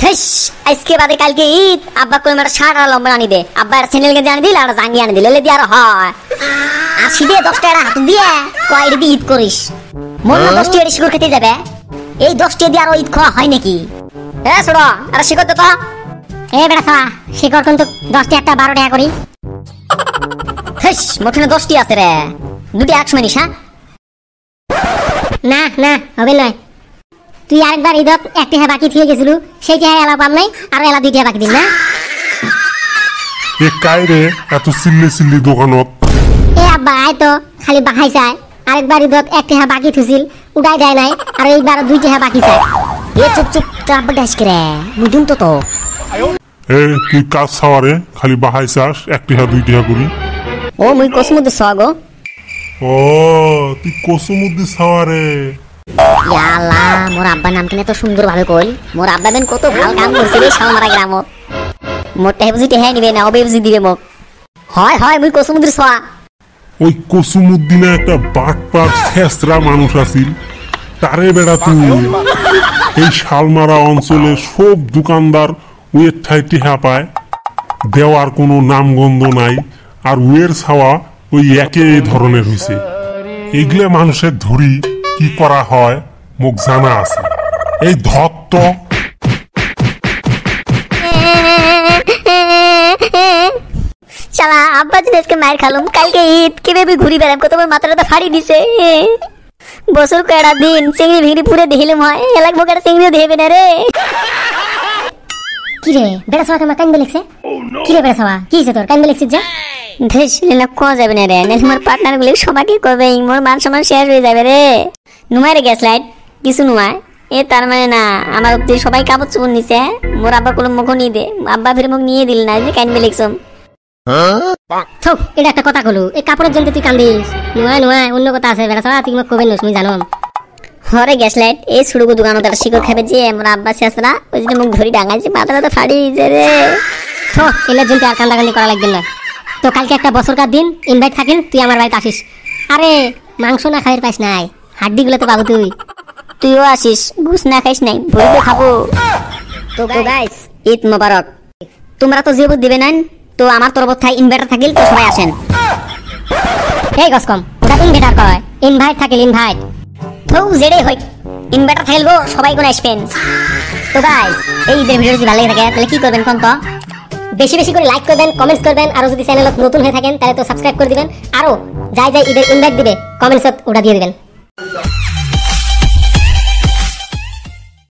Has আজকে বাদে কালকে ঈদ আব্বা কই মারা শার্ট আর লম্বা আনি দে আব্বা আর চ্যানেল কে জানি দিল আর জাঙ্গি আনি দিল লে দি আর হয় আর সিধে 10 টাকা হাত দিয়ে কয়ডি দি ঈদ করিস মন না 10 টাকা শিকড় খেতে যাবে এই 10 টাকা দিয়ে আর ঈদ খাওয়া হয় নাকি এ ছোড়া আর শিকড় দে তো এ বেটা সারা শিকড় কিন্তু 10 টাকা 12 টাকা করি হেস মোটনে 10 টাকা আছে রে দুটি এক সময় নিস হ্যাঁ না না হবে নয় তুই আরেকবার ঈদত 1 টাকা বাকি থেকে গেছিল সেই টাকা এলা পাম নাই আর এলা 2 টাকা বাকি দিন না এ কাই রে এত সিল্লি সিল্লি দোকানত এ আব্বা আই তো খালি বাহাই চাই আরেকবার ঈদত 1 টাকা বাকি থুছিল উড়াই দেয় নাই আর এইবার 2 টাকা বাকি চাই এ চুপ চুপ তো আব্বা ডাস করে মুদুন তো তো এ তুই কাজ ছাওয়ারে খালি বাহাই চাস 1 টাকা 2 টাকা করি ও মুই কসমু তো সাগো ও তুই কসুমুদ্দি ছাওয়ারে ইয়া আল্লাহ মোর আব্বা নাম কিনে তো সুন্দর ভাবে কই মোর আব্বা বেন কত ভালো কাম করছে রে শালমারা গ্রামত মোটে বুঝিতে হ্যাঁ নিবে না ওবে বুঝি দিবে মোক হয় হয় মুই কসমুদ্র সোয়া ওই কসুমুদ্দিনে একটা বাটপার ছেসরা মানুষ আছিল তারে বেড়া তুই এই শালমারা অঞ্চলে সব দোকানদার ওয়ের ঠাই টিহা পায় দেওয়ার কোনো নামগন্ধ নাই আর ওয়ের ছাওয়া ওই একই ধরনের হইছে এগুলো মানুষের ধরি কি করা হয় মোক জানা আছে এই ধত্ত শালা আব্বা যদি আজকে মায়ের খালুম কালকে ঈদ কিভাবে ঘুরি বেড়াম কত বড় মাথাটা ফাড়ি দিছে বছর কয়টা দিন চিংড়ি ভিড়ি পুরে দেখিলাম হয় এলাক মোকাটা চিংড়িও দেবে না রে কি রে বেটা সাওয়া তোমার কান্দে লিখছে কি রে বেটা সাওয়া কি হইছে তোর কান্দে লিখছিস যে ধেসলে না কোয়া যাবে না রে নাহলে আমার পার্টনার গুলো সবাইকে কবে মোর মান সম্মান শেষ হয়ে যাবে রে নুমারে গ্যাস লাইট কিছু নুমায় এ তার মানে না আমার উপরে সবাই কাপড় চোপড় নিছে মোর আব্বা কোনো মুখ নিয়ে দে আব্বা ফিরে মুখ নিয়ে দিল না যে কান্দবে লিখছম থো এটা একটা কথা কলু এই কাপড়ের জন্য তুই কান্দিস নয় নয় অন্য কথা আছে বেটা সাওয়া তুই মোক কবে নস মুই জানো হরে গ্যাস লাইট এই সুড়ুকু দোকানত একটা শিকড় খাবে যে মোর আব্বা শেষ না ওই জন্য মুখ ধরি ডাঙাইছে মাথাটা তো ফাড়ি দিয়েছে রে থো এলার জন্য আর কান্দাকান্দি করা লাগবে না তো কালকে একটা বছরকার দিন ইনভাইট থাকিল তুই আমার বাড়িতে আসিস আরে মাংস না খাইর পাইস নাই হাড্ডি গুলো তো পাবো তুইও আসিস ঘুষ না খাইস নাই ভরিতে খাবো তো গাইস ঈদ মোবারক তোমরা তো জিবুত দিবে না তো আমার তরফ থেকে ইনভাইটার থাকিল তো সবাই আসেন এই গসকম ওটা ইনভাইটার কয় ইনভাইট থাকিল ইনভাইট তো জেডে হই ইনভাইটার থাকিল গো সবাই কোন আসবেন তো গাইস এই ঈদের ভিডিও যদি ভালো লাগে থাকে তাহলে কি করবেন কোন তো বেশি বেশি করে লাইক করবেন কমেন্টস করবেন আর যদি চ্যানেলত নতুন হয়ে থাকেন তাহলে তো সাবস্ক্রাইব করে দিবেন আরো যাই যাই ঈদের ইনভাইট দিবে কমেন্টসত ওটা দিয়ে দিবেন।